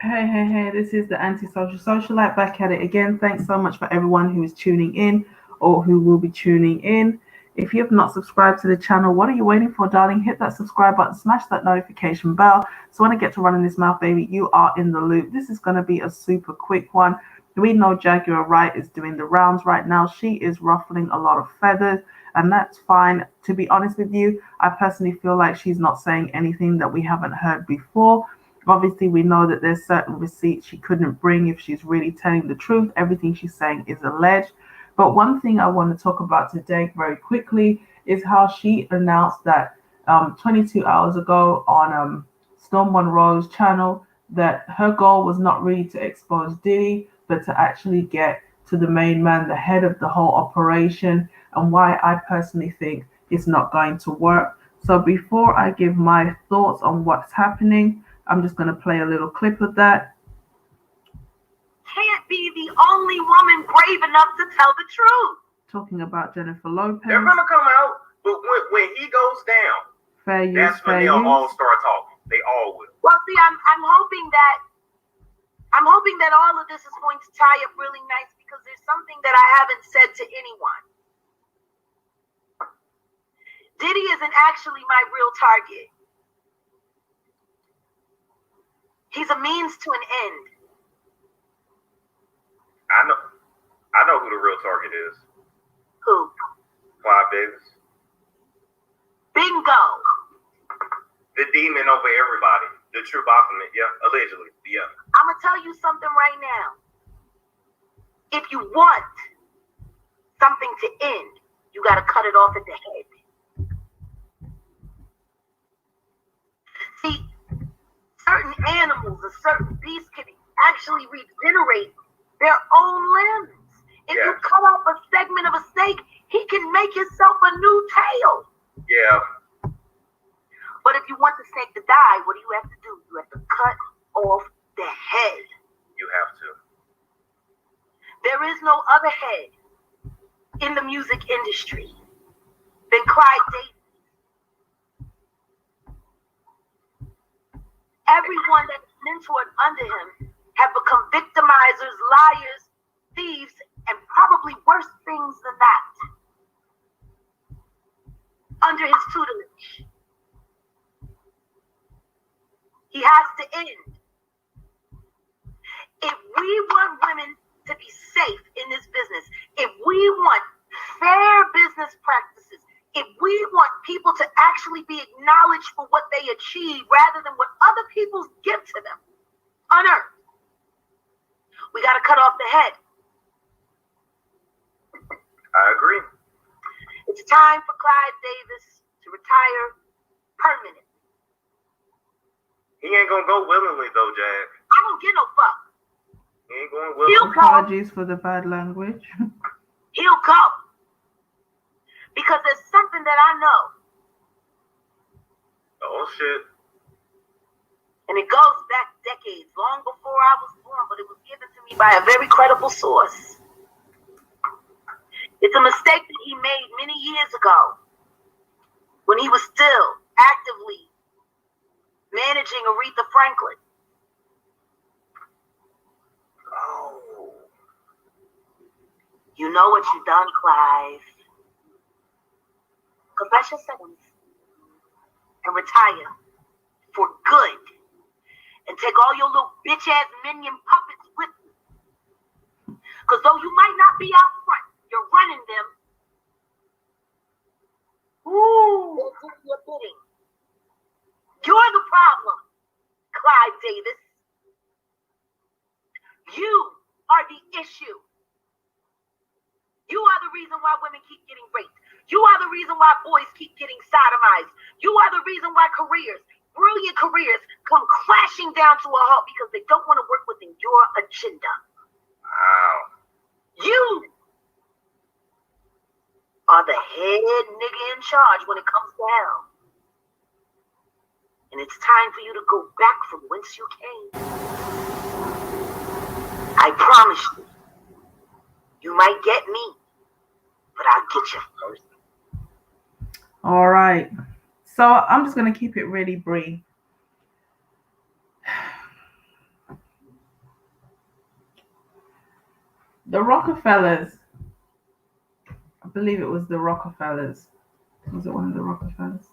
Hey, this is the antisocial socialite back at it again. Thanks so much for everyone who is tuning in or who will be tuning in. If you have not subscribed to the channel, what are you waiting for, darling? Hit that subscribe button, smash that notification bell. So when I get to running this mouth, baby, you are in the loop. This is going to be a super quick one. We know Jaguar Wright is doing the rounds right now. She is ruffling a lot of feathers, and that's fine. To be honest with you, I personally feel like she's not saying anything that we haven't heard before. Obviously, we know that there's certain receipts she couldn't bring if she's really telling the truth. Everything she's saying is alleged. But one thing I want to talk about today very quickly is how she announced that 22 hours ago on Storm Monroe's channel that her goal was not really to expose Diddy, but to actually get to the main man, the head of the whole operation, and why I personally think it's not going to work. So before I give my thoughts on what's happening, I'm just going to play a little clip of that. Can't be the only woman brave enough to tell the truth. Talking about Jennifer Lopez. They're going to come out, but when he goes down, fair use, that's when they'll all start talking. They all will. Well, see, I'm hoping that all of this is going to tie up really nice, because there's something that I haven't said to anyone. Diddy isn't actually my real target. He's a means to an end. I know who the real target is. Who? Clive Davis. Bingo. The demon over everybody. The true Baphomet. Yeah, allegedly. Yeah. I'm going to tell you something right now. If you want something to end, you got to cut it off at the head. See, certain animals or certain beasts can actually regenerate their own limbs. If you cut off a segment of a snake, he can make himself a new tail. Yeah. But if you want the snake to die, what do you have to do? You have to cut off the head. You have to. There is no other head in the music industry than Clyde Davis. Everyone that is mentored under him have become victimizers, liars, thieves, and probably worse things than that under his tutelage. He has to end. If we want women to be safe in this business, if we want fair business practices, if we want people to actually be acknowledged for what they achieve rather than what other people give to them on earth, we got to cut off the head. I agree. It's time for Clyde Davis to retire permanently. He ain't gonna go willingly though, Jack. I don't give no fuck. He ain't going willingly. Apologies for the bad language. He'll go. Because there's something that I know. Oh shit. And it goes back decades, long before I was born, but it was given to me by a very credible source. It's a mistake that he made many years ago when he was still actively managing Aretha Franklin. Oh. You know what you done, Clive. Confess your sins and retire for good. And take all your little bitch-ass minion puppets with you. Because though you might not be out front, you're running them. Ooh. They'll do your bidding. You're the problem, Clyde Davis. You are the issue. You are the reason why women keep getting raped. You are the reason why boys keep getting sodomized. You are the reason why brilliant careers, come crashing down to a halt because they don't want to work within your agenda. Wow. You are the head nigga in charge when it comes down. And it's time for you to go back from whence you came. I promise you, you might get me, but I'll get you first. All right. So I'm just going to keep it really brief. The Rockefellers, I believe it was the Rockefellers. Was it one of the Rockefellers?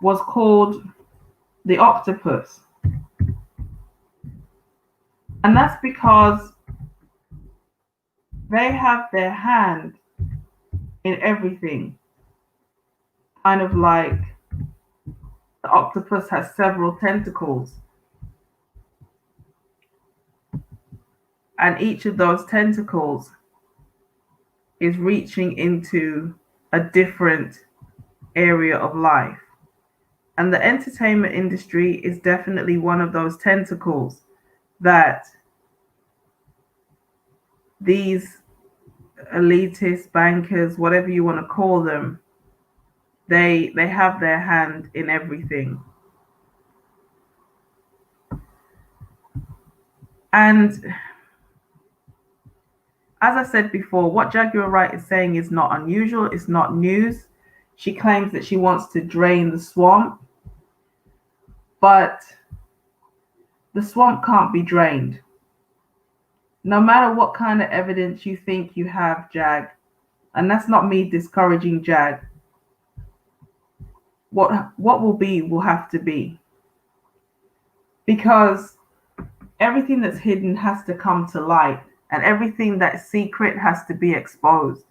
Was called the octopus. And that's because they have their hand in everything. Kind of like the octopus has several tentacles. And each of those tentacles is reaching into a different area of life. And the entertainment industry is definitely one of those tentacles that these elitist bankers, whatever you want to call them, they have their hand in everything. And as I said before, what Jaguar Wright is saying is not unusual. It's not news. She claims that she wants to drain the swamp, but the swamp can't be drained. No matter what kind of evidence you think you have, Jag, and that's not me discouraging Jag, what will be will have to be. Because everything that's hidden has to come to light, and everything that's secret has to be exposed.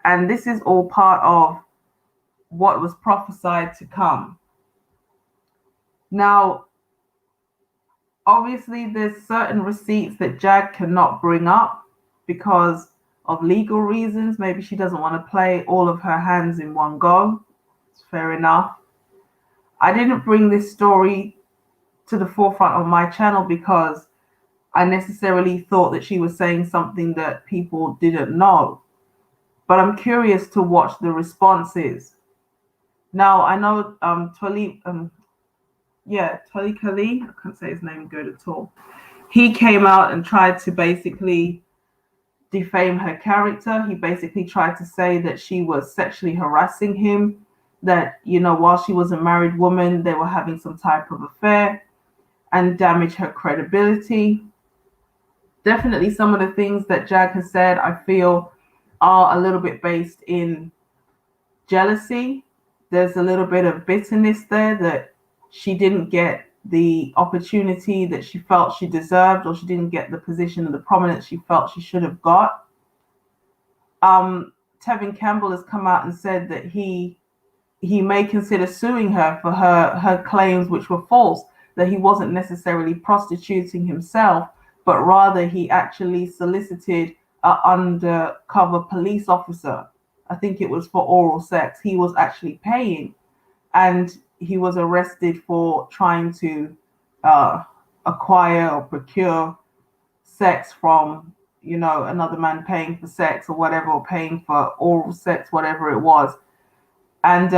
And this is all part of what was prophesied to come. Now, obviously, there's certain receipts that Jag cannot bring up because of legal reasons. Maybe she doesn't want to play all of her hands in one go. It's fair enough. I didn't bring this story to the forefront of my channel because I necessarily thought that she was saying something that people didn't know. But I'm curious to watch the responses. Now, I know Twali Kali, I can't say his name good at all. He came out and tried to basically defame her character. He basically tried to say that she was sexually harassing him, that, you know, while she was a married woman, they were having some type of affair, and damage her credibility. Definitely some of the things that Jag has said, I feel, are a little bit based in jealousy. There's a little bit of bitterness there that she didn't get the opportunity that she felt she deserved, or she didn't get the position and the prominence she felt she should have got. Tevin Campbell has come out and said that he may consider suing her for her claims, which were false, that he wasn't necessarily prostituting himself, but rather he actually solicited an undercover police officer. I think it was for oral sex. He was actually paying, and he was arrested for trying to acquire or procure sex from, you know, another man, paying for sex or whatever, or paying for oral sex, whatever it was. And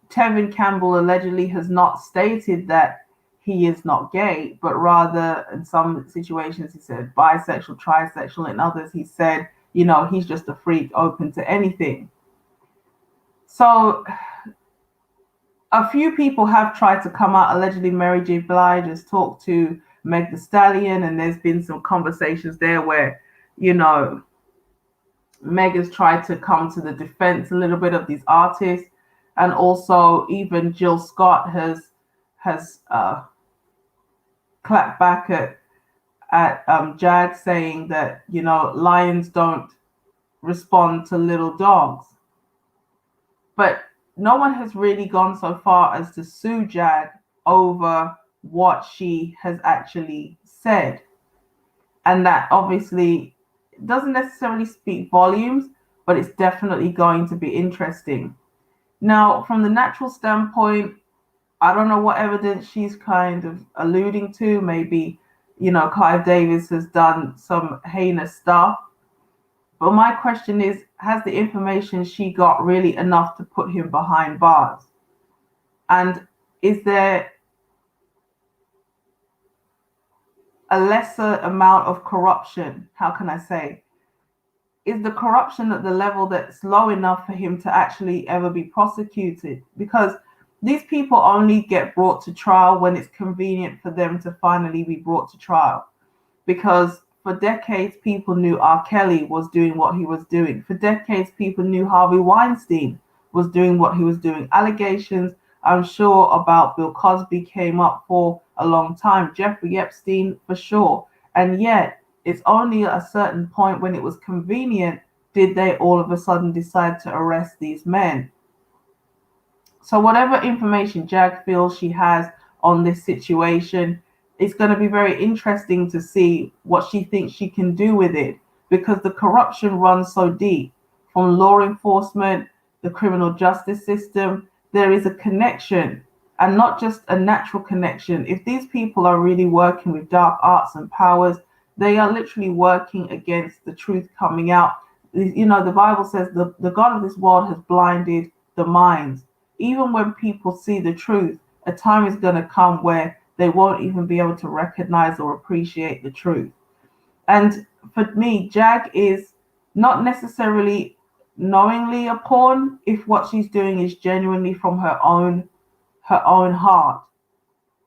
Tevin Campbell allegedly has not stated that he is not gay, but rather in some situations he said bisexual, trisexual. In others he said, you know, he's just a freak open to anything. So a few people have tried to come out. Allegedly Mary J. Blige has talked to Meg Thee Stallion, and there's been some conversations there where, you know, Meg has tried to come to the defense a little bit of these artists. And also even Jill Scott has clapped back at Jag, saying that, you know, lions don't respond to little dogs. But no one has really gone so far as to sue Jag over what she has actually said. And that obviously doesn't necessarily speak volumes, but it's definitely going to be interesting. Now, from the natural standpoint, I don't know what evidence she's kind of alluding to. Maybe, you know, Clive Davis has done some heinous stuff. But my question is, has the information she got really enough to put him behind bars? And is there a lesser amount of corruption? How can I say? Is the corruption at the level that's low enough for him to actually ever be prosecuted? Because these people only get brought to trial when it's convenient for them to finally be brought to trial. Because For decades, people knew R. Kelly was doing what he was doing. For decades, people knew Harvey Weinstein was doing what he was doing. Allegations, I'm sure, about Bill Cosby came up for a long time. Jeffrey Epstein, for sure. And yet, it's only at a certain point when it was convenient did they all of a sudden decide to arrest these men. So whatever information Jag feels she has on this situation, it's going to be very interesting to see what she thinks she can do with it, because the corruption runs so deep from law enforcement, the criminal justice system. There is a connection, and not just a natural connection. If these people are really working with dark arts and powers, they are literally working against the truth coming out. You know, the Bible says the God of this world has blinded the minds. Even when people see the truth, a time is going to come where they won't even be able to recognize or appreciate the truth. And for me, Jag is not necessarily knowingly a pawn if what she's doing is genuinely from her own heart.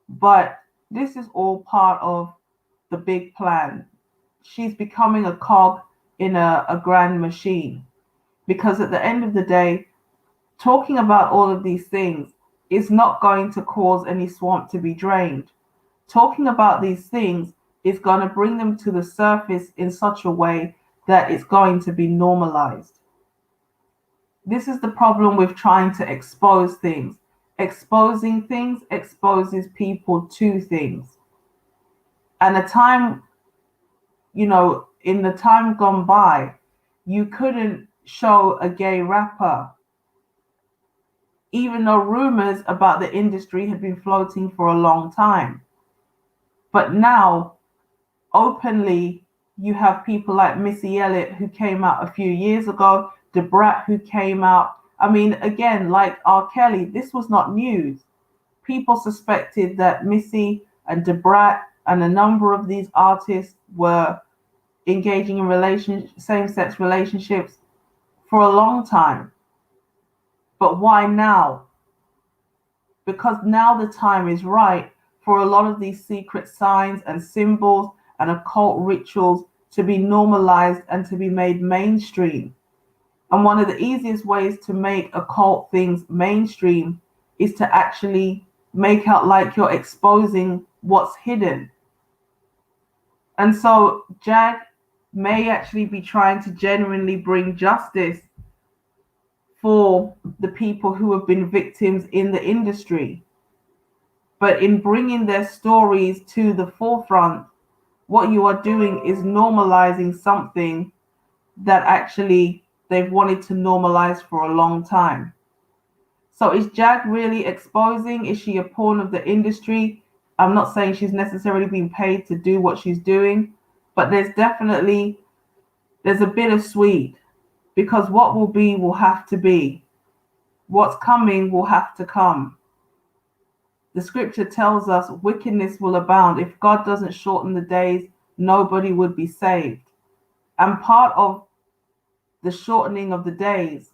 But this is all part of the big plan. She's becoming a cog in a grand machine, because at the end of the day, talking about all of these things is not going to cause any swamp to be drained. Talking about these things is going to bring them to the surface in such a way that it's going to be normalized. This is the problem with trying to expose things. Exposing things exposes people to things. And a time, you know, in the time gone by, you couldn't show a gay rapper, even though rumors about the industry had been floating for a long time. But now, openly, you have people like Missy Elliott, who came out a few years ago, Debrat, who came out. I mean, again, like R. Kelly, this was not news. People suspected that Missy and Debrat and a number of these artists were engaging in same-sex relationships for a long time. But why now? Because now the time is right for a lot of these secret signs and symbols and occult rituals to be normalized and to be made mainstream. And one of the easiest ways to make occult things mainstream is to actually make out like you're exposing what's hidden. And so Jag may actually be trying to genuinely bring justice for the people who have been victims in the industry. But in bringing their stories to the forefront, what you are doing is normalizing something that actually they've wanted to normalize for a long time. So is Jag really exposing? Is she a pawn of the industry? I'm not saying she's necessarily being paid to do what she's doing, but there's a bittersweet, because what will be will have to be. What's coming will have to come. The scripture tells us wickedness will abound. If God doesn't shorten the days, nobody would be saved. And part of the shortening of the days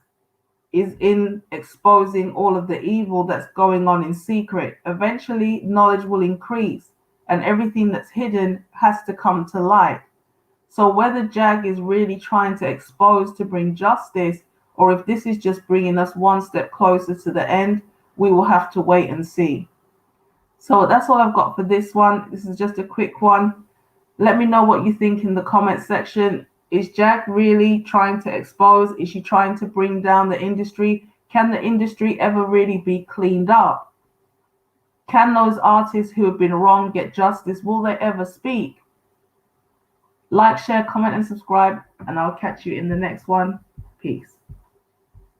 is in exposing all of the evil that's going on in secret. Eventually, knowledge will increase, and everything that's hidden has to come to light. So whether Jag is really trying to expose to bring justice, or if this is just bringing us one step closer to the end, we will have to wait and see. So that's all I've got for this one. This is just a quick one. Let me know what you think in the comment section. Is Jag really trying to expose? Is she trying to bring down the industry? Can the industry ever really be cleaned up? Can those artists who have been wrong get justice? Will they ever speak? Like, share, comment, and subscribe, and I'll catch you in the next one. Peace.